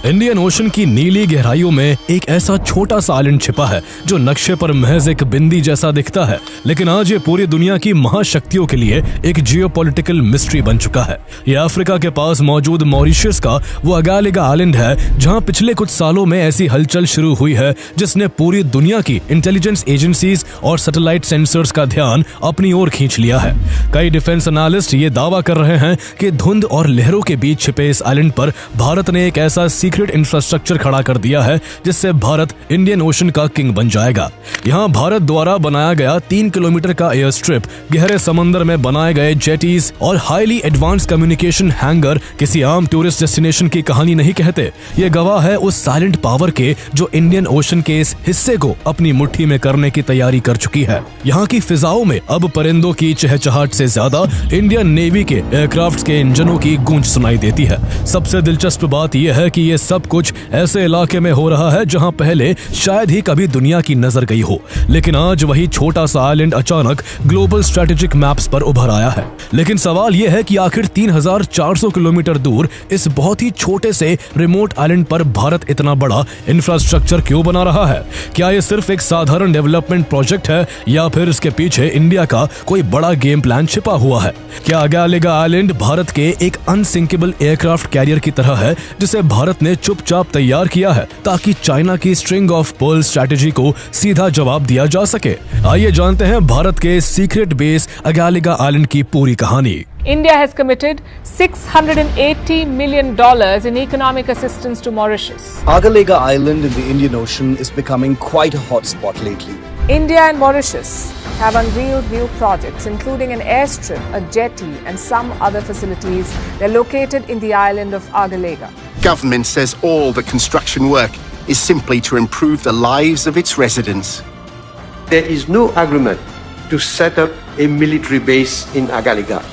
Indian ocean की नीली गहराइयों में एक ऐसा छोटा सा आइलैंड छिपा है जो नक्शे पर महज एक बिंदी जैसा दिखता है, लेकिन आज ये पूरी दुनिया की महाशक्तियों के लिए एक जियोपॉलिटिकल मिस्ट्री बन चुका है। ये अफ्रीका के पास मौजूद मॉरिशस का वो अगालिगा आइलैंड है जहां पिछले कुछ सालों में ऐसी हलचल शुरू हुई है जिसने पूरी दुनिया की इंटेलिजेंस एजेंसीज और सैटेलाइट सेंसर्स का ध्यान अपनी ओर खींच लिया है। कई डिफेंस एनालिस्ट ये दावा कर रहे हैं कि धुंध और लहरों के बीच छिपे इस आइलैंड पर भारत ने एक ऐसा सीक्रेट इंफ्रास्ट्रक्चर खड़ा कर दिया है जिससे भारत इंडियन ओशन का किंग बन जाएगा। यहाँ भारत द्वारा बनाया गया 3 किलोमीटर का एयर स्ट्रिप, गहरे समंदर में बनाए गए जेटीज और हाईली एडवांस कम्युनिकेशन हैंगर किसी आम टूरिस्ट डेस्टिनेशन की कहानी नहीं कहते। ये गवाह है उस साइलेंट पावर के जो इंडियन ओशन के इस हिस्से को अपनी मुट्ठी में करने की तैयारी कर चुकी है। यहाँ की फिजाओं में अब परिंदों की चहचहाट से ज्यादा इंडियन नेवी के एयरक्राफ्ट के इंजनों की गूंज सुनाई देती है। सबसे दिलचस्प बात यह है कि ये सब कुछ ऐसे इलाके में हो रहा है जहां पहले शायद ही कभी दुनिया की नजर गई हो, लेकिन आज वही छोटा सा आइलैंड अचानक ग्लोबल स्ट्रेटेजिक मैप्स पर उभर आया है। लेकिन सवाल यह है कि आखिर 3400 किलोमीटर दूर इस बहुत ही छोटे से रिमोट आइलैंड पर भारत इतना बड़ा इंफ्रास्ट्रक्चर क्यों बना रहा है? क्या ये सिर्फ एक साधारण डेवलपमेंट प्रोजेक्ट है या फिर इसके पीछे इंडिया का कोई बड़ा गेम प्लान छिपा हुआ है? क्या अगालिगा आइलैंड भारत के एक अनसिंकेबल एयरक्राफ्ट कैरियर की तरह है जिसे भारत ने चुपचाप तैयार किया है ताकि चाइना की स्ट्रिंग ऑफ पर्ल स्ट्रैटेजी को सीधा जवाब दिया जा सके? आइए जानते हैं भारत के सीक्रेट बेस अगालिगा आइलैंड की पूरी कहानी। India has committed $680 million in economic assistance to Mauritius. Agalega Island in the Indian Ocean is becoming quite a hotspot lately. India and Mauritius have unveiled new projects, including an airstrip, a jetty, and some other facilities. They're located in the island of Agalega. Government says all the construction work is simply to improve the lives of its residents. There is no agreement to set up a military base in Agalega.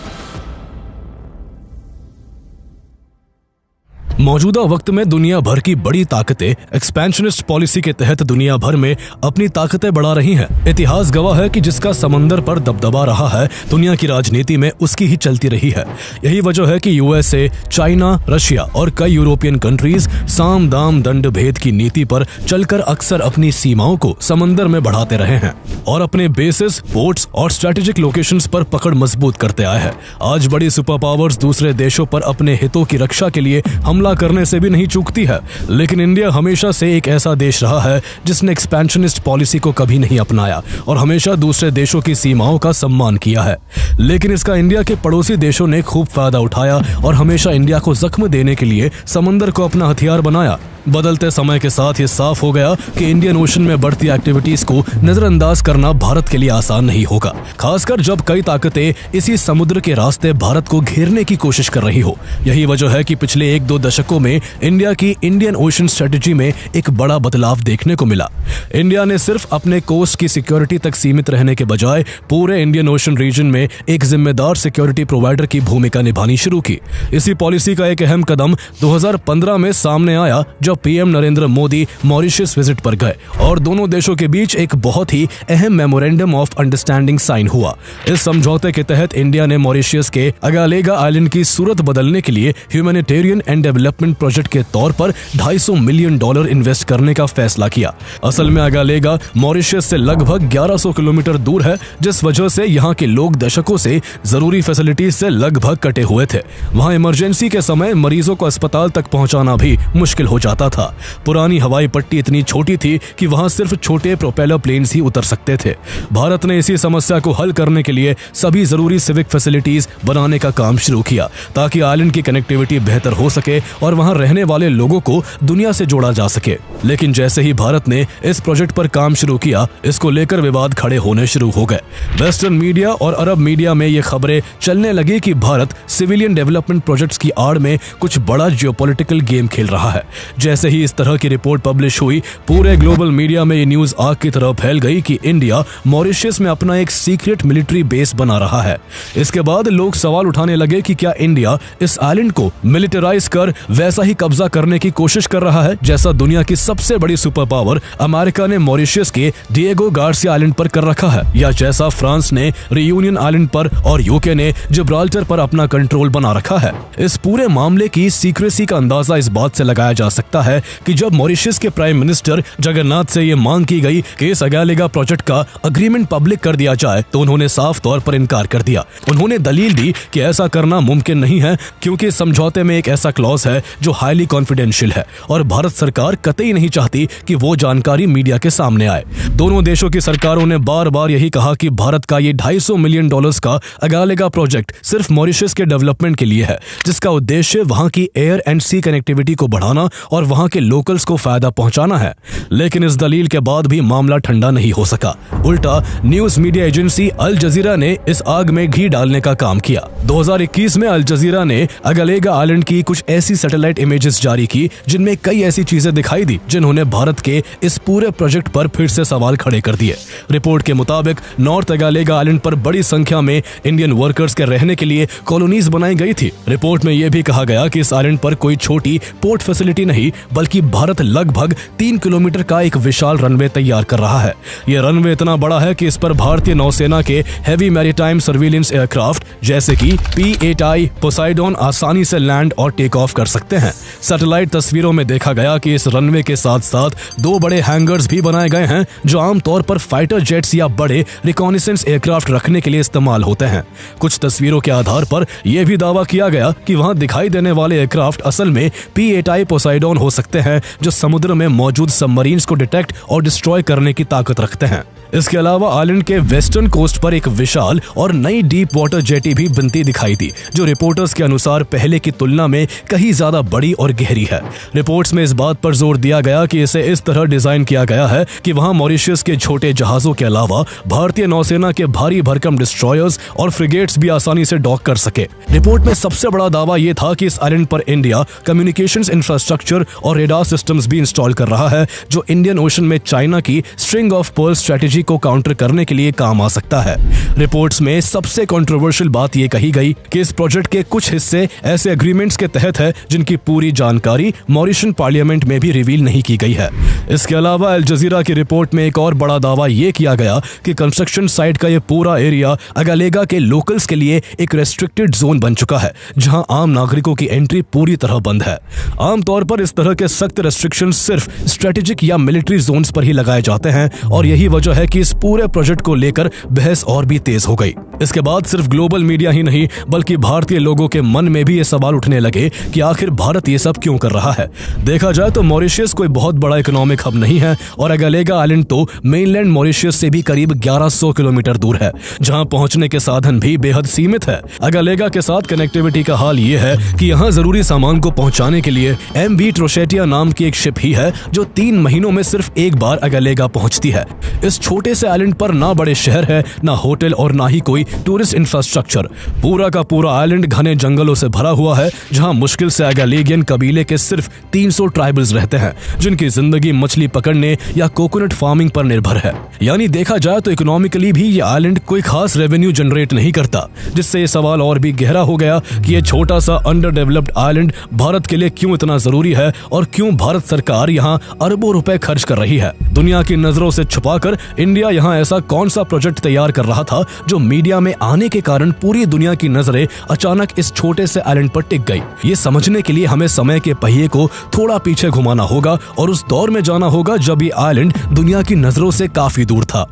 मौजूदा वक्त में दुनिया भर की बड़ी ताकतें expansionist policy के तहत दुनिया भर में अपनी ताकतें बढ़ा रही हैं। इतिहास गवाह है कि जिसका समंदर पर दबदबा रहा है, दुनिया की राजनीति में उसकी ही चलती रही है। यही वजह है कि यूएसए, चाइना, रशिया और कई यूरोपियन कंट्रीज साम दाम दंड भेद की नीति पर चलकर अक्सर अपनी सीमाओं को समंदर में बढ़ाते रहे हैं और अपने बेसिस, पोर्ट्स और स्ट्रेटेजिक लोकेशंस पर पकड़ मजबूत करते आए हैं। आज बड़ी सुपर पावर्स दूसरे देशों पर अपने हितों की रक्षा के लिए हमला करने से भी नहीं चूकती है, लेकिन इंडिया हमेशा से एक ऐसा देश रहा है जिसने एक्सपेंशनिस्ट पॉलिसी को कभी नहीं अपनाया और हमेशा दूसरे देशों की सीमाओं का सम्मान किया है। लेकिन इसका इंडिया के पड़ोसी देशों ने खूब फायदा उठाया और हमेशा इंडिया को जख्म देने के लिए समंदर को अपना हथियार बनाया। बदलते समय के साथ ये साफ हो गया कि इंडियन ओशन में बढ़ती एक्टिविटीज को नजरअंदाज करना भारत के लिए आसान नहीं होगा, खासकर जब कई ताकतें इसी समुद्र के रास्ते भारत को घेरने की कोशिश कर रही हो। यही वजह है कि पिछले 1-2 दशकों में इंडिया की इंडियन ओशन स्ट्रेटेजी में एक बड़ा बदलाव देखने को मिला। इंडिया ने सिर्फ अपने कोस्ट की सिक्योरिटी तक सीमित रहने के बजाय पूरे इंडियन ओशन रीजन में एक जिम्मेदार सिक्योरिटी प्रोवाइडर की भूमिका निभानी शुरू की। इसी पॉलिसी का एक अहम कदम 2015 में सामने आया जब PM Narendra Modi Mauritius visit पर गए और दोनों देशों के बीच एक बहुत ही अहम मेमोरेंडम ऑफ अंडरस्टैंडिंग साइन हुआ। इस समझौते के तहत इंडिया ने मॉरिशस के अगालिगा आइलैंड की सूरत बदलने के लिए ह्यूमैनिटेरियन एंड डेवलपमेंट प्रोजेक्ट के तौर पर $250 मिलियन इन्वेस्ट करने का फैसला किया। असल में अगालिगा मॉरिशस से लगभग 1100 किलोमीटर दूर है, जिस वजह से यहाँ के लोग दशकों से जरूरी फैसिलिटीज से लगभग कटे हुए थे। वहाँ इमरजेंसी के समय मरीजों को अस्पताल तक पहुँचाना भी मुश्किल हो जाता था। पुरानी हवाई पट्टी इतनी छोटी थी कि वहां सिर्फ छोटे प्रोपेलर प्लेन्स ही उतर सकते थे। भारत ने इसी समस्या को हल करने के लिए सभी जरूरी सिविक फैसिलिटीज बनाने का काम शुरू किया ताकि आइलैंड की कनेक्टिविटी बेहतर हो सके और वहां रहने वाले लोगों को दुनिया से जोड़ा जा सके। लेकिन जैसे ही भारत ने इस प्रोजेक्ट पर काम शुरू किया, इसको लेकर विवाद खड़े होने शुरू हो गए। वेस्टर्न मीडिया और अरब मीडिया में ये खबरें चलने लगी कि भारत सिविलियन डेवलपमेंट प्रोजेक्ट्स की आड़ में कुछ बड़ा जियोपॉलिटिकल गेम खेल रहा है। जैसे ही इस तरह की रिपोर्ट पब्लिश हुई, पूरे ग्लोबल मीडिया में ये न्यूज आग की तरह फैल गई कि इंडिया मॉरिशस में अपना एक सीक्रेट मिलिट्री बेस बना रहा है। इसके बाद लोग सवाल उठाने लगे कि क्या इंडिया इस आइलैंड को मिलिटराइज कर वैसा ही कब्जा करने की कोशिश कर रहा है जैसा दुनिया की सबसे बड़ी सुपर पावर अमेरिका ने मॉरिशस के डिएगो गार्सिया आइलैंड पर कर रखा है, या जैसा फ्रांस ने रियूनियन आइलैंड पर और यूके ने जिब्राल्टर पर अपना कंट्रोल बना रखा है। इस पूरे मामले की सीक्रेसी का अंदाजा इस बात से लगाया जा सकता है कि जब मॉरिशस के प्राइम मिनिस्टर जगन्नाथ से ये मांग की गई कि इस अगालेगा प्रोजेक्ट का अग्रीमेंट पब्लिक कर दिया जाए तो उन्होंने साफ तौर पर इनकार कर दिया। उन्होंने दलील दी कि ऐसा करना मुमकिन नहीं है क्योंकि समझौते में एक ऐसा क्लॉज है जो हाईली कॉन्फिडेंशियल है और भारत सरकार कतई नहीं चाहती कि वो जानकारी मीडिया के सामने आए। दोनों देशों की सरकारों ने बार बार यही कहा कि भारत का ये $250 मिलियन का अगालेगा प्रोजेक्ट सिर्फ मॉरिशस के डेवलपमेंट के लिए है, जिसका उद्देश्य वहां की एयर एंड सी कनेक्टिविटी को बढ़ाना और वहां के लोकल्स को फायदा पहुंचाना है। लेकिन इस दलील के बाद भी मामला ठंडा नहीं हो सका। उल्टा न्यूज मीडिया एजेंसी अल जजीरा ने इस आग में घी डालने का काम किया। 2021 में अल जजीरा ने अगालेगा आइलैंड की कुछ ऐसी सैटेलाइट इमेजेस जारी की जिनमें कई ऐसी चीजें दिखाई दी जिन्होंने भारत के इस पूरे प्रोजेक्ट पर फिर से सवाल खड़े कर दिए। रिपोर्ट के मुताबिक नॉर्थ अगालेगा आइलैंड पर बड़ी संख्या में इंडियन वर्कर्स के रहने के लिए कॉलोनीज बनाई गई थी। रिपोर्ट में यह भी कहा गया कि इस आइलैंड पर कोई छोटी पोर्ट फैसिलिटी नहीं बल्कि भारत लगभग 3 किलोमीटर का एक विशाल रनवे तैयार कर रहा है। यह रनवे इतना बड़ा है कि इस पर भारतीय नौसेना के हैवी मैरीटाइम सर्विलेंस एयरक्राफ्ट जैसे कि P-8I पोसाइडॉन आसानी से लैंड और टेक ऑफ कर सकते हैं। सैटेलाइट तस्वीरों में देखा गया कि इस रनवे के साथ साथ 2 बड़े हैंगर्स भी बनाए गए हैं जो आमतौर पर फाइटर जेट्स या बड़े रिकॉनिसेंस एयरक्राफ्ट रखने के लिए इस्तेमाल होते हैं। कुछ तस्वीरों के आधार पर यह भी दावा किया गया कि वहां दिखाई देने वाले एयरक्राफ्ट असल में P-8I पोसाइडॉन हो सकते हैं जो समुद्र में मौजूद सबमरीन्स को डिटेक्ट और डिस्ट्रॉय करने की ताकत रखते हैं। इसके अलावा आइलैंड के वेस्टर्न कोस्ट पर एक विशाल और नई डीप वाटर जेटी भी बनती दिखाई दी जो रिपोर्टर्स के अनुसार पहले की तुलना में कहीं ज्यादा बड़ी और गहरी है। रिपोर्ट्स में इस बात पर जोर दिया गया कि इसे इस तरह डिजाइन किया गया है कि वहां मॉरिशस के छोटे जहाजों के अलावा भारतीय नौसेना के भारी भरकम डिस्ट्रॉयर्स और फ्रिगेट्स भी आसानी से डॉक कर सके। रिपोर्ट में सबसे बड़ा दावा यह था कि इस आइलैंड पर इंडिया कम्युनिकेशंस इंफ्रास्ट्रक्चर और रेडार सिस्टम्स भी इंस्टॉल कर रहा है जो इंडियन ओशन में चाइना की स्ट्रिंग ऑफ पर्ल स्ट्रेटेजी को काउंटर करने के लिए काम आ सकता है। रिपोर्ट्स में सबसे कंट्रोवर्शियल बात यह कही गई कि इस प्रोजेक्ट के कुछ हिस्से ऐसे एग्रीमेंट्स के तहत है जिनकी पूरी जानकारी मॉरिशन पार्लियामेंट में भी रिवील नहीं की गई है। इसके अलावा अल जजीरा की रिपोर्ट में एक और बड़ा दावा यह किया गया कि कंस्ट्रक्शन साइट का यह पूरा एरिया अगालेगा के लोकल्स के लिए एक रेस्ट्रिक्टेड जोन बन चुका है जहां आम नागरिकों की एंट्री पूरी तरह बंद है। आमतौर पर इस तरह के सख्त रेस्ट्रिक्शंस सिर्फ स्ट्रेटेजिक या मिलिट्री जोन्स पर ही लगाए जाते हैं और यही वजह है कि इस पूरे प्रोजेक्ट को लेकर बहस और भी तेज हो गई। इसके बाद सिर्फ ग्लोबल मीडिया ही नहीं बल्कि भारतीय लोगों के मन में भी ये सवाल उठने लगे कि आखिर भारत ये सब क्यों कर रहा है। देखा जाए तो मॉरिशस कोई बहुत बड़ा इकोनॉमिक हब नहीं है और अगालेगा आइलैंड तो मेनलैंड मॉरिशस से भी करीब 1100 किलोमीटर दूर है जहां पहुंचने के साधन भी बेहद सीमित है। अगालेगा के साथ कनेक्टिविटी का हाल ये है कि यहाँ जरूरी सामान को पहुंचाने के लिए MV ट्रोशेटिया नाम की एक शिप ही है जो 3 महीनों में सिर्फ एक बार अगालेगा पहुंचती है। इस छोटे से आइलैंड पर ना बड़े शहर है ना होटल और ना ही कोई टूरिस्ट इंफ्रास्ट्रक्चर। पूरा का पूरा आइलैंड घने जंगलों से भरा हुआ है जहां मुश्किल से अगालेगियन कबीले के सिर्फ 300 ट्राइबल्स रहते हैं जिनकी जिंदगी मछली पकड़ने या कोकोनट फार्मिंग पर निर्भर है। यानी देखा जाए तो इकोनॉमिकली भी ये आइलैंड कोई खास रेवेन्यू जनरेट नहीं करता, जिससे ये सवाल और भी गहरा हो गया कि ये छोटा सा अंडर डेवलप्ड आइलैंड भारत के लिए क्यों इतना जरूरी है और क्यों भारत सरकार यहाँ अरबों रुपए खर्च कर रही है। दुनिया की नजरों से छुपाकर इंडिया यहाँ ऐसा कौन सा प्रोजेक्ट तैयार कर रहा था जो मीडिया में आने के कारण पूरी दुनिया की नजरें अचानक इस छोटे से आइलैंड पर टिक गई। ये समझने के लिए हमें समय के पहिए को थोड़ा पीछे घुमाना होगा और उस दौर में जाना होगा जब ये आइलैंड दुनिया की नजरों से काफी दूर था।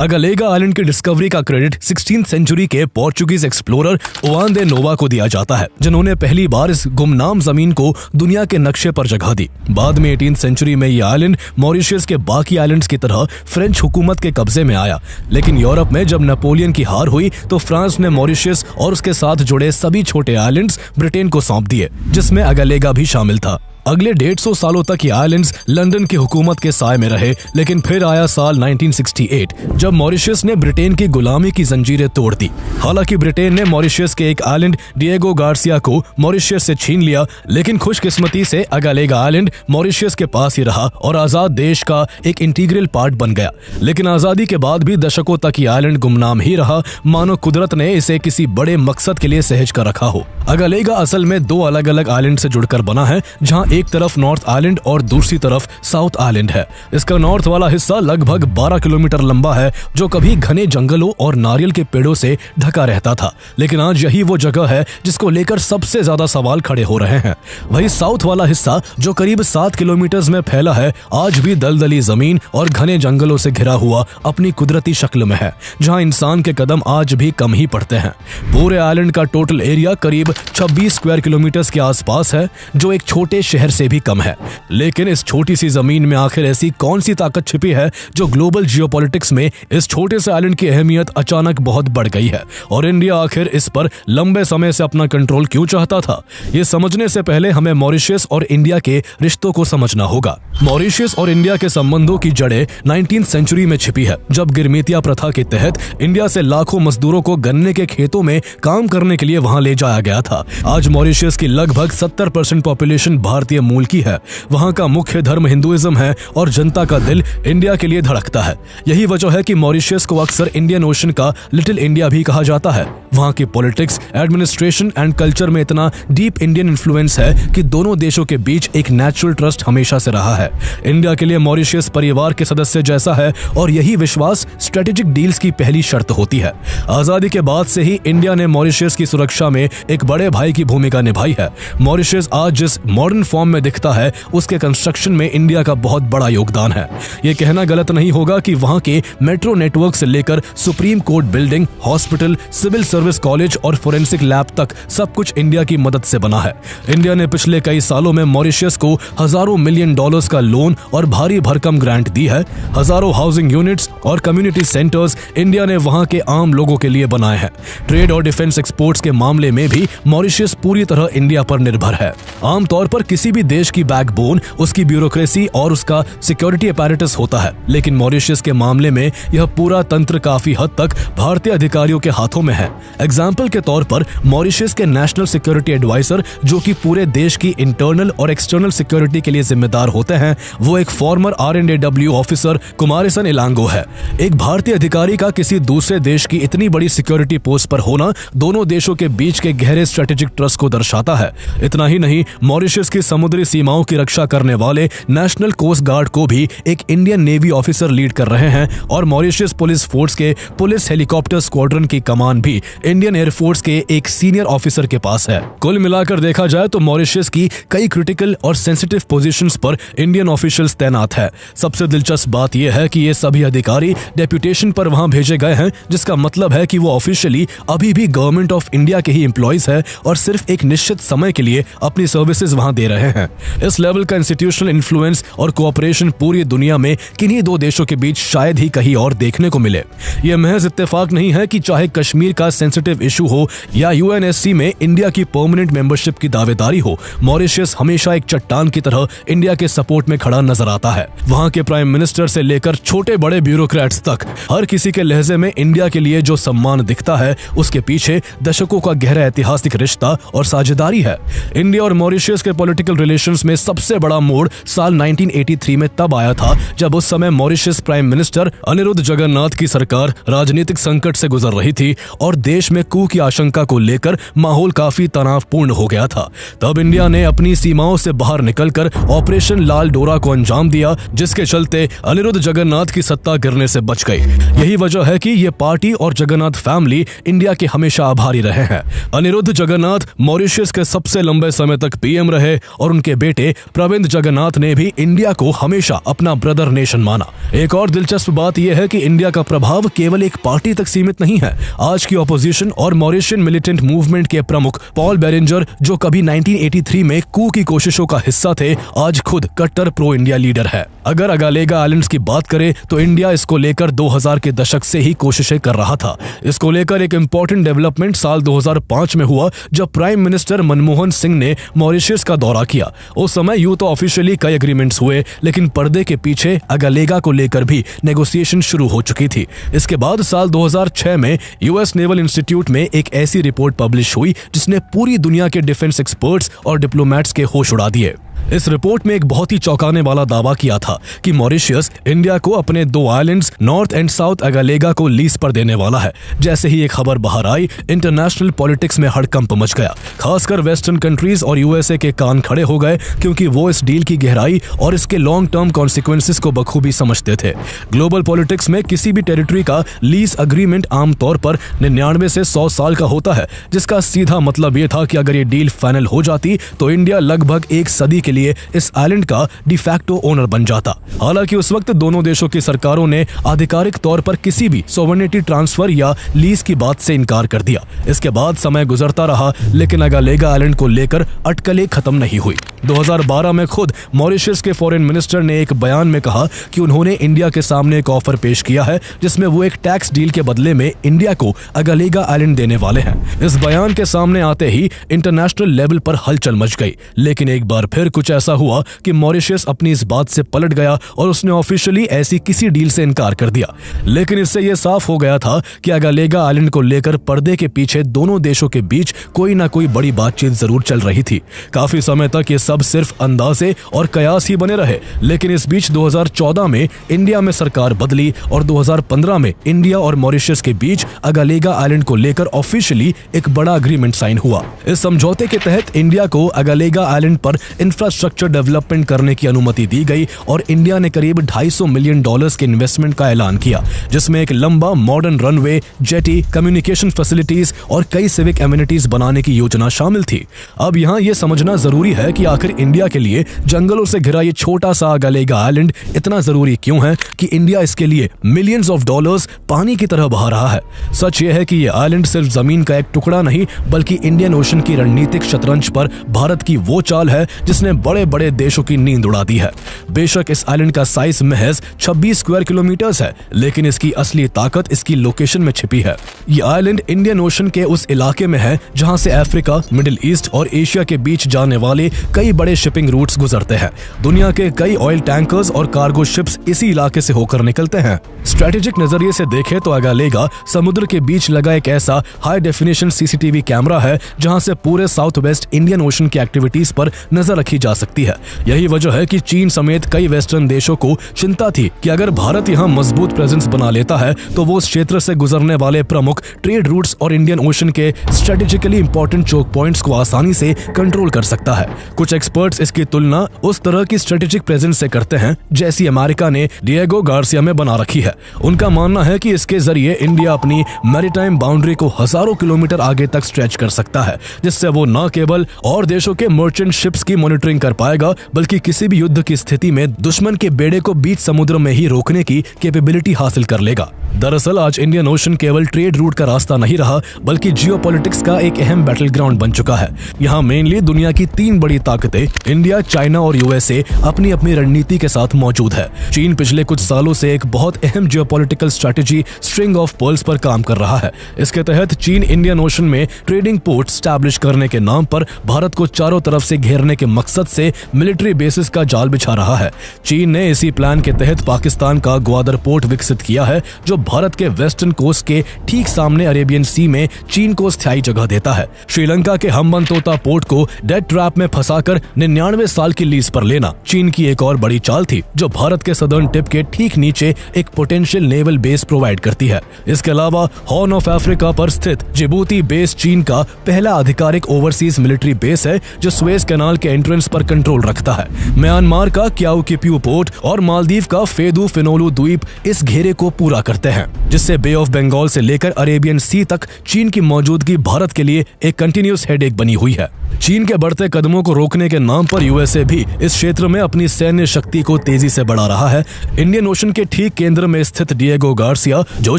अगालेगा आइलैंड की डिस्कवरी का क्रेडिट 16th सेंचुरी के पोर्चुगीज एक्सप्लोरर जुआन दे नोवा को दिया जाता है जिन्होंने पहली बार इस गुमनाम जमीन को दुनिया के नक्शे पर जगह दी। बाद में 18th सेंचुरी में यह आइलैंड मॉरिशस के बाकी आइलैंड्स की तरह फ्रेंच हुकूमत के कब्जे में आया, लेकिन यूरोप में जब नेपोलियन की हार हुई तो फ्रांस ने मॉरिशस और उसके साथ जुड़े सभी छोटे आइलैंड्स ब्रिटेन को सौंप दिए, जिसमें अगालेगा भी शामिल था। अगले 150 सालों तक ये आइलैंड्स लंदन की हुकूमत के साए में रहे, लेकिन फिर आया साल 1968 जब मॉरिशस ने ब्रिटेन की गुलामी की जंजीरें तोड़ दी। हालांकि ब्रिटेन ने मॉरिशस के एक आइलैंड डिएगो गार्सिया को मॉरिशस से छीन लिया, लेकिन खुशकिस्मती से अगालेगा आइलैंड मॉरिशस के पास ही रहा और आजाद देश का एक इंटीग्रल पार्ट बन गया। लेकिन आजादी के बाद भी दशकों तक ये आइलैंड गुमनाम ही रहा, मानो कुदरत ने इसे किसी बड़े मकसद के लिए सहेज कर रखा हो। अगालेगा असल में 2 अलग अलग आइलैंड से जुड़कर बना है, जहाँ एक तरफ नॉर्थ आइलैंड और दूसरी तरफ साउथ आइलैंड है। इसका नॉर्थ वाला हिस्सा लगभग 12 किलोमीटर लंबा है, जो कभी घने जंगलों और नारियल के पेड़ों से ढका रहता था, लेकिन आज यही वो जगह है जिसको लेकर सबसे ज्यादा सवाल खड़े हो रहे हैं। वही साउथ वाला हिस्सा जो करीब 7 किलोमीटर में फैला है, आज भी दलदली जमीन और घने जंगलों से घिरा हुआ अपनी कुदरती शक्ल में है, जहां इंसान के कदम आज भी कम ही पड़ते हैं। पूरे आइलैंड का टोटल एरिया करीब 26 स्क्वायर किलोमीटर के आसपास है, जो एक छोटे शहर से भी कम है। लेकिन इस छोटी सी जमीन में आखिर ऐसी कौन सी ताकत छिपी है जो ग्लोबल जियोपॉलिटिक्स में इस छोटे से आइलैंड की अहमियत अचानक बहुत बढ़ गई है, और इंडिया आखिर इस पर लंबे समय से अपना कंट्रोल क्यों चाहता था? ये समझने से पहले हमें मॉरिशस और इंडिया के रिश्तों को समझना होगा। मॉरिशस और इंडिया के संबंधों की जड़ें 19वीं सेंचुरी में छिपी है, जब गिरमितिया प्रथा के तहत इंडिया से लाखों मजदूरों को गन्ने के खेतों में काम करने के लिए वहां ले जाया गया था। आज मॉरिशस की लगभग 70% पॉपुलेशन भारतीय मूल की है। वहां का मुख्य धर्म हिंदुइज्म है और जनता का दिल इंडिया के लिए धड़कता है। यही वजह है कि मॉरिशस को अक्सर इंडियन ओशन का लिटिल इंडिया भी कहा जाता है। वहां की पॉलिटिक्स, एडमिनिस्ट्रेशन एंड कल्चर में इतना डीप इंडियन इन्फ्लुएंस है कि दोनों देशों के बीच एक नेचुरल ट्रस्ट हमेशा से रहा है। इंडिया के लिए मॉरिशस परिवार के सदस्य जैसा है, और यही विश्वास स्ट्रेटेजिक डील्स की पहली शर्त होती है। आजादी के बाद से ही इंडिया ने मॉरिशस की सुरक्षा में एक बड़े भाई की भूमिका निभाई है। मॉरिशस आज जिस मॉडर्न फॉर्म में दिखता है, उसके कंस्ट्रक्शन में इंडिया का बहुत बड़ा योगदान है। ये कहना गलत नहीं होगा कि वहां के मेट्रो नेटवर्क से लेकर Supreme Court building, hospital, civil service college और फोरेंसिक लैब तक सब कुछ इंडिया की मदद से बना है। इंडिया ने पिछले कई सालों में मॉरिशस को हजारों मिलियन डॉलर्स का लोन और भारी भरकम ग्रांट दी है। हजारों हाउसिंग यूनिट्स और कम्युनिटी सेंटर्स इंडिया ने वहां के आम लोगों के लिए बनाए हैं। ट्रेड और डिफेंस एक्सपोर्ट्स के मामले में भी मॉरिशस पूरी तरह इंडिया पर निर्भर है। आमतौर पर किसी भी देश की बैकबोन उसकी ब्यूरोक्रेसी और उसका सिक्योरिटी अपैरेटस होता है, लेकिन मॉरिशस के मामले में यह पूरा तंत्र काफी हद तक भारतीय अधिकारियों के हाथों में है। एग्जाम्पल के तौर पर मॉरिशस के नेशनल सिक्योरिटी एडवाइजर, जो कि पूरे देश की इंटरनल और एक्सटर्नल सिक्योरिटी के लिए जिम्मेदार होते हैं, वो एक फॉर्मर RNAW ऑफिसर कुमारिसन इलांगो है। एक भारतीय अधिकारी का किसी दूसरे देश की इतनी बड़ी सिक्योरिटी पोस्ट पर होना दोनों देशों के बीच के गहरे स्ट्रेटेजिक ट्रस्ट को दर्शाता है। इतना ही नहीं, मॉरिशस की समुद्री सीमाओं की रक्षा करने वाले नेशनल कोस्ट गार्ड को भी एक इंडियन नेवी ऑफिसर लीड कर रहे हैं, और मॉरिशस पुलिस फोर्स के पुलिस हेलीकॉप्टर स्क्वाड्रन की कमान भी इंडियन एयरफोर्स के एक सीनियर ऑफिसर के पास है। कुल मिलाकर देखा जाए तो मॉरिशस की कई क्रिटिकल और सेंसिटिव पोजीशंस पर इंडियन ऑफिशियल्स तैनात है। सबसे दिलचस्प बात यह है कि ये सभी अधिकारी डेप्यूटेशन पर वहां भेजे गए हैं, जिसका मतलब है कि वो ऑफिशियली अभी भी गवर्नमेंट ऑफ इंडिया के ही एम्प्लॉइज है और सिर्फ एक निश्चित समय के लिए अपनी सर्विसेज वहां दे रहे हैं। इस लेवल का इंस्टीट्यूशनल इन्फ्लुएंस और कोऑपरेशन पूरी दुनिया में किन्हीं दो देशों के बीच शायद ही कहीं और देखने को मिले। यह महज इत्तेफाक नहीं है कि चाहे कश्मीर का सेंसिटिव इशू हो या UNSC में इंडिया की परमानेंट मेंबरशिप की दावेदारी हो, मॉरिशस हमेशा एक चट्टान की तरह इंडिया के सपोर्ट में खड़ा नजर आता है। वहां के प्राइम मिनिस्टर से लेकर छोटे बड़े ब्यूरोक्रेट्स तक हर किसी के लहजे में इंडिया के लिए जो सम्मान दिखता है, उसके पीछे दशकों का गहरा ऐतिहासिक रिश्ता और साझेदारी है। इंडिया और मॉरिशस के पॉलिटिकल रिलेशंस में सबसे बड़ा मोड़ साल 1983 में तब आया था, जब उस समय Mauritius prime minister Anerood Jugnauth की सरकार राजनीतिक संकट से गुजर रही थी और देश में कू की आशंका को लेकर माहौल काफी तनावपूर्ण हो गया था। तब इंडिया ने अपनी सीमाओं से बाहर निकलकर ऑपरेशन लाल डोरा को अंजाम दिया, जिसके चलते अनिरुद्ध जगन्नाथ की सत्ता गिरने से बच गई। यही वजह है कि ये पार्टी और जगन्नाथ फैमिली इंडिया के हमेशा आभारी रहे हैं। अनिरुद्ध जगन्नाथ मॉरिशस के सबसे लंबे समय तक PM रहे और उनके बेटे प्रविंद जगन्नाथ ने भी इंडिया को हमेशा अपना ब्रदर नेशन माना। एक और दिलचस्प बात यह है कि इंडिया का प्रभाव केवल एक पार्टी तक सीमित नहीं है। आज की ऑपोजिशन और मॉरिशियन मिलिटेंट मूवमेंट के प्रमुख पॉल बेरिंजर, जो कभी 1983 में कू की कोशिशों का हिस्सा थे, आज खुद कट्टर प्रो इंडिया लीडर है। अगर अगालेगा आइलैंड्स की बात करें तो इंडिया इसको लेकर 2000 के दशक से ही कोशिशें कर रहा था। इसको लेकर एक इंपॉर्टेंट डेवलपमेंट साल 2005 में हुआ, जब प्राइम मिनिस्टर मनमोहन सिंह ने मॉरिशस का दौरा किया। उस समय यूं तो ऑफिशियली कई एग्रीमेंट्स हुए, लेकिन पर्दे के पीछे अगालेगा को लेकर भी नेगोशिएशन शुरू हो चुकी थी। इसके बाद साल 2006 में US नेवल इंस्टीट्यूट में एक ऐसी रिपोर्ट पब्लिश हुई जिसने पूरी दुनिया के डिफेंस एक्सपर्ट्स और डिप्लोमेट्स के होश उड़ा दिए। इस रिपोर्ट में एक बहुत ही चौंकाने वाला दावा किया था कि मॉरिशस इंडिया को अपने 2 आइलैंड्स नॉर्थ एंड साउथ अगालेगा को लीज पर देने वाला है। जैसे ही ये खबर बाहर आई, इंटरनेशनल पॉलिटिक्स में हड़कंप मच गया। खासकर वेस्टर्न कंट्रीज और यूएसए के कान खड़े हो गए, क्योंकि वो इस डील की गहराई और इसके लॉन्ग टर्म कॉन्सिक्वेंसेस को बखूबी समझते थे। ग्लोबल पॉलिटिक्स में किसी भी टेरिटरी का लीज अग्रीमेंट आमतौर पर 99 से 100 साल का होता है, जिसका सीधा मतलब ये था कि अगर ये डील फाइनल हो जाती तो इंडिया लगभग 1 सदी के लिए इस आइलैंड का डिफैक्टो ओनर बन जाता। हालांकि उस वक्त दोनों देशों की सरकारों ने आधिकारिक तौर पर किसी भी सोवरेनिटी ट्रांसफर या लीज की बात से इनकार कर दिया। इसके बाद समय गुजरता रहा, लेकिन अगालेगा आइलैंड को लेकर अटकलें खत्म नहीं हुई। 2012 में खुद मॉरिशस के फॉरेन मिनिस्टर ने एक बयान में कहा कि उन्होंने इंडिया के सामने एक ऑफर पेश किया है, जिसमें वो एक टैक्स डील के बदले में इंडिया को अगालेगा आइलैंड देने वाले हैं। इस बयान के सामने आते ही इंटरनेशनल लेवल पर हलचल मच गई, लेकिन एक बार फिर कुछ ऐसा हुआ कि मॉरिशस अपनी इस बात से पलट गया और उसने ऑफिशियली ऐसी किसी डील से इनकार कर दिया। लेकिन इससे यह साफ हो गया था कि अगालेगा आइलैंड को लेकर पर्दे के पीछे दोनों देशों के बीच कोई ना कोई बड़ी बातचीत जरूर चल रही थी। काफी समय तक ये सब सिर्फ अंदाजे और कयास ही बने रहे, लेकिन इस बीच 2014 में इंडिया में सरकार बदली और 2015 में इंडिया और मॉरिशस के बीच अगालेगा आइलैंड को लेकर ऑफिशियली एक बड़ा एग्रीमेंट साइन हुआ। इस समझौते के तहत इंडिया को अगालेगा आइलैंड पर इंफ्रास्ट्रक्चर डेवलपमेंट करने की अनुमति दी गई और इंडिया ने करीब $250 मिलियन के इन्वेस्टमेंट का ऐलान किया, जिसमें एक लंबा modern runway, jetty, communication facilities और कई सिविक एमिनिटीज बनाने की योजना शामिल थी। अब यहाँ ये समझना जरूरी है कि आखिर इंडिया के लिए जंगलों से घिरा ये छोटा सा अगालेगा आइलैंड इतना जरूरी क्यों है कि इंडिया इसके लिए मिलियंस ऑफ डॉलर्स पानी की तरह बहा रहा है। सच ये है कि ये आइलैंड सिर्फ जमीन का एक टुकड़ा नहीं, बल्कि इंडियन ओशन की रणनीतिक शतरंज पर भारत की वो चाल है जिसने बड़े बड़े देशों की नींद उड़ा दी है। बेशक इस आइलैंड का साइज महज 26 स्क्वायर किलोमीटर्स है, लेकिन इसकी असली ताकत इसकी लोकेशन में छिपी है। ये आइलैंड इंडियन ओशन के उस इलाके में है जहां से अफ्रीका, मिडिल ईस्ट और एशिया के बीच जाने वाले कई बड़े शिपिंग रूट्स गुजरते हैं। दुनिया के कई ऑयल टैंकर्स और कार्गो शिप्स इसी इलाके से होकर निकलते हैं। स्ट्रेटेजिक नजरिए से देखें तो अगालेगा समुद्र के बीच लगा एक ऐसा हाई डेफिनेशन सीसीटीवी कैमरा है जहां से पूरे साउथ वेस्ट इंडियन ओशन की एक्टिविटीज पर नजर रखी जा सकती है। यही वजह है कि चीन समेत कई वेस्टर्न देशों को चिंता थी कि अगर भारत यहां मजबूत प्रेजेंस बना लेता है तो वो उस क्षेत्र से गुजरने वाले प्रमुख ट्रेड रूट्स और इंडियन ओशन के स्ट्रेटेजिकली इंपॉर्टेंट चोक पॉइंट्स को आसानी से कंट्रोल कर सकता है। कुछ एक्सपर्ट्स इसकी तुलना उस तरह की स्ट्रेटेजिक प्रेजेंस से करते हैं जैसी अमेरिका ने डिएगो गार्सिया में बना रखी है। उनका मानना है कि इसके जरिए इंडिया अपनी मैरीटाइम बाउंड्री को हजारों किलोमीटर आगे तक स्ट्रेच कर सकता है, जिससे वो न केवल और देशों के मर्चेंट शिप्स की मॉनिटरिंग कर पाएगा, बल्कि किसी भी युद्ध की स्थिति में दुश्मन के बेड़े को बीच समुद्र में ही रोकने की कैपेबिलिटी हासिल कर लेगा। दरअसल आज इंडियन ओशन केवल ट्रेड रूट का रास्ता नहीं रहा, बल्कि जियोपॉलिटिक्स का एक अहम बैटल ग्राउंड बन चुका है। यहाँ मेनली दुनिया की 3 बड़ी ताकतें इंडिया, चाइना और यूएसए अपनी अपनी रणनीति के साथ मौजूद है। चीन पिछले कुछ सालों से एक बहुत अहम geopolitical strategy string of pearls पर काम कर रहा है। इसके तहत चीन इंडियन ओशन में ट्रेडिंग पोर्ट स्टैब्लिश करने के नाम पर भारत को चारों तरफ से घेरने के मकसद से मिलिट्री बेसिस का जाल बिछा रहा है। चीन ने इसी प्लान के तहत पाकिस्तान का ग्वादर पोर्ट विकसित किया है, जो भारत के वेस्टर्न कोस्ट के ठीक सामने अरेबियन सी में चीन को स्थायी जगह देता है। श्रीलंका के हम्बनतोता पोर्ट को डेट ट्रैप में फंसाकर 99 साल की लीज पर लेना चीन की एक और बड़ी चाल थी, जो भारत के सदर्न टिप के ठीक नीचे एक पोटेंशियल नेवल बेस प्रोवाइड करती है। इसके अलावा हॉर्न ऑफ अफ्रीका पर स्थित जिबूती बेस चीन का पहला आधिकारिक ओवरसीज मिलिट्री बेस है, जो सुएज कैनाल के एंट्रेंस पर कंट्रोल रखता है। म्यांमार का क्याओ किप्यू पोर्ट और मालदीव का फेदू फिनोलू द्वीप इस घेरे को पूरा करते हैं, जिससे बे ऑफ बंगाल से लेकर अरेबियन सी तक चीन की मौजूदगी भारत के लिए एक कंटिन्यूस हेडेक बनी हुई है। चीन के बढ़ते कदमों को रोकने के नाम पर यूएसए भी इस क्षेत्र में अपनी सैन्य शक्ति को तेजी से बढ़ा रहा है। इंडियन ओशन के ठीक केंद्र में स्थित डिएगो गार्सिया, जो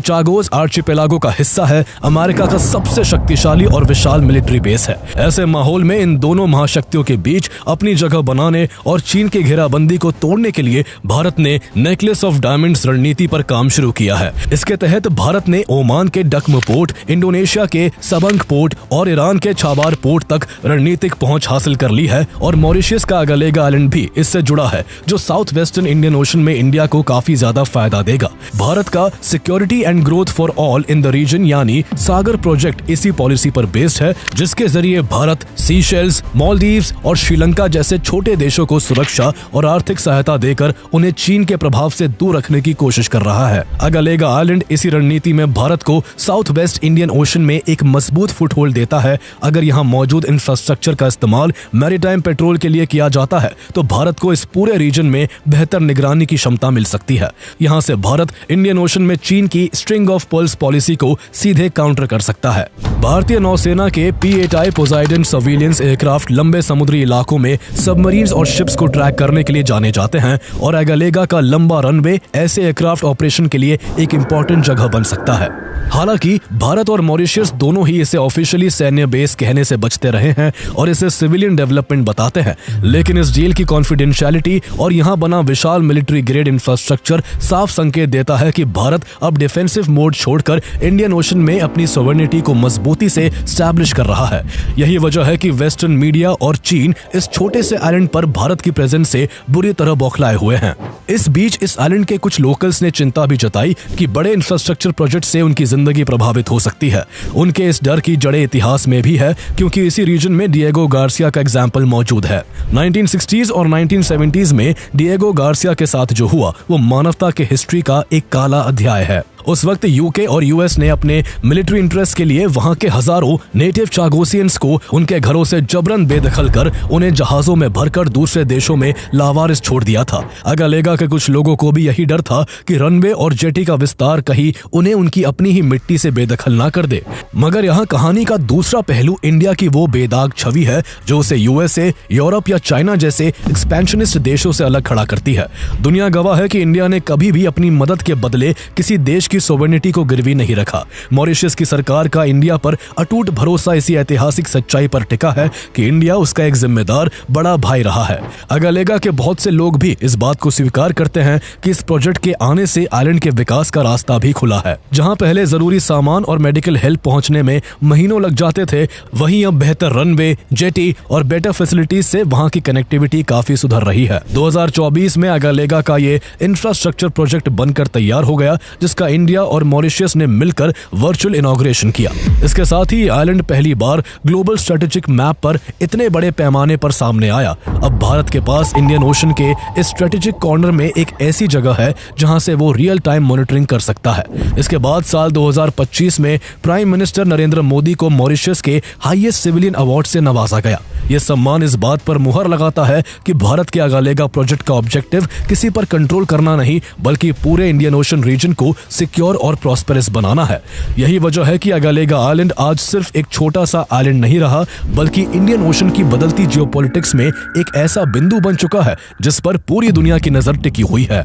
चागोस आर्चिपेलागो का हिस्सा है, अमेरिका का सबसे शक्तिशाली और विशाल मिलिट्री बेस है। ऐसे माहौल में इन दोनों महाशक्तियों के बीच अपनी जगह बनाने और चीन की घेराबंदी को तोड़ने के लिए भारत ने नेकलेस ऑफ डायमंड्स रणनीति पर काम शुरू किया है। इसके तहत भारत ने ओमान के डकम पोर्ट, इंडोनेशिया के सबंग पोर्ट और ईरान के छाबार पोर्ट तक रणनीतिक पहुंच हासिल कर ली है, और मॉरिशस का अगालेगा आइलैंड भी इससे जुड़ा है, जो साउथ वेस्टर्न इंडियन ओशन में इंडिया को काफी ज्यादा फायदा देगा। भारत का security and growth for all in the region यानी सागर प्रोजेक्ट इसी पॉलिसी पर बेस्ड है, जिसके जरिए भारत सीशेल्स, मालदीव्स और श्रीलंका जैसे छोटे देशों को सुरक्षा और आर्थिक सहायता देकर उन्हें चीन के प्रभाव से दूर रखने की कोशिश कर रहा है। अगालेगा आइलैंड इसी रणनीति में भारत को साउथ वेस्ट इंडियन ओशन में एक मजबूत फुटहोल्ड देता है। अगर यहाँ मौजूद इंफ्रास्ट्रक्चर का इस्तेमाल मैरीटाइम पेट्रोल के लिए किया जाता है तो भारत को इस पूरे रीजन में बेहतर निगरानी की क्षमता मिल सकती है। यहाँ से भारत इंडियन ओशन में चीन की स्ट्रिंग ऑफ पर्ल्स पॉलिसी को सीधे काउंटर कर सकता है। भारतीय नौसेना के P-8I पोसाइडन सर्विलियंस एयरक्राफ्ट लंबे समुद्री इलाकों में सबमरीन्स और शिप्स को ट्रैक करने के लिए जाने जाते हैं और अगालेगा का लंबा रनवे ऐसे एयरक्राफ्ट ऑपरेशन के लिए एक इंपॉर्टेंट जगह बन सकता है। हालांकि भारत और मॉरिशस दोनों ही इसे ऑफिशियली सैन्य बेस कहने से बचते रहे हैं और इसे सिविलियन डेवलपमेंट बताते हैं, लेकिन इस डील की कॉन्फिडेंशियलिटी और यहाँ बना विशाल मिलिट्री ग्रेड इंफ्रास्ट्रक्चर साफ संकेत देता है कि भारत अब डिफेंसिव मोड छोड़कर इंडियन ओशन में अपनी सॉवरेनिटी को मजबूती से स्टैब्लिश कर रहा है। यही वजह है कि वेस्टर्न मीडिया और चीन इस छोटे से आइलैंड पर भारत की प्रेजेंस से बुरी तरह बौखलाए हुए हैं। इस बीच इस आइलैंड के कुछ लोकल्स ने चिंता भी जताई कि बड़े इंफ्रास्ट्रक्चर प्रोजेक्ट से उनकी जिंदगी प्रभावित हो सकती है। उनके इस डर की जड़ें इतिहास में भी है, क्योंकि इसी रीजन में डिएगो गार्सिया का एग्जाम्पल मौजूद है। 1960s और 1970s में डिएगो गार्सिया के साथ जो हुआ वो मानवता के हिस्ट्री का एक काला अध्याय है। उस वक्त यूके और यूएस ने अपने मिलिट्री इंटरेस्ट के लिए वहां के हजारों नेटिव चागोसियंस को उनके घरों से जबरन बेदखल कर उन्हें जहाजों में भरकर दूसरे देशों में लावारिस छोड़ दिया था। अगालेगा के कुछ लोगों को भी यही डर था कि रनवे और जेटी का विस्तार कहीं उन्हें उनकी अपनी ही मिट्टी से बेदखल ना कर दे। मगर यहाँ कहानी का दूसरा पहलू इंडिया की वो बेदाग छवि है जो उसे यूएसए, यूरोप या चाइना जैसे एक्सपेंशनिस्ट देशों से अलग खड़ा करती है। दुनिया गवाह है कि इंडिया ने कभी भी अपनी मदद के बदले किसी देश की सोवरेनिटी को गिरवी नहीं रखा। मॉरिशस की सरकार का इंडिया पर अटूट भरोसा इसी ऐतिहासिक सच्चाई पर टिका है कि इंडिया उसका एक जिम्मेदार बड़ा भाई रहा है। अगालेगा के बहुत से लोग भी इस बात को स्वीकार करते हैं कि इस प्रोजेक्ट के आने से आइलैंड के विकास का रास्ता भी खुला है। जहां पहले जरूरी सामान और मेडिकल हेल्प पहुंचने में महीनों लग जाते थे, वहीं अब बेहतर रनवे, जेटी और बेटर फैसिलिटीज से वहां की कनेक्टिविटी काफी सुधर रही है। 2024 में अगालेगा का ये इंफ्रास्ट्रक्चर प्रोजेक्ट बनकर तैयार हो गया, जिसका इंडिया और मॉरिशस ने मिलकर वर्चुअल इनॉग्रेशन किया। इसके साथ ही आइलैंड पहली बार ग्लोबल स्ट्रेटेजिक मैप पर इतने बड़े पैमाने पर सामने आया। अब भारत के पास इंडियन ओशन के इस स्ट्रेटेजिक कॉर्नर में एक ऐसी जगह है जहां से वो रियल टाइम मॉनिटरिंग कर सकता है। इसके बाद साल 2025 में प्राइम मिनिस्टर नरेंद्र मोदी को मॉरिशस के हाईएस्ट सिविलियन अवार्ड से नवाजा गया। यह सम्मान इस बात पर मुहर लगाता है कि भारत के अगालेगा प्रोजेक्ट का ऑब्जेक्टिव किसी पर कंट्रोल करना नहीं, बल्कि पूरे इंडियन ओशन रीजन को सिक्योर और प्रॉस्पेरस बनाना है। यही वजह है कि अगालेगा आइलैंड आज सिर्फ एक छोटा सा आइलैंड नहीं रहा, बल्कि इंडियन ओशन की बदलती जियोपॉलिटिक्स में एक ऐसा बिंदु बन चुका है जिस पर पूरी दुनिया की नजर टिकी हुई है।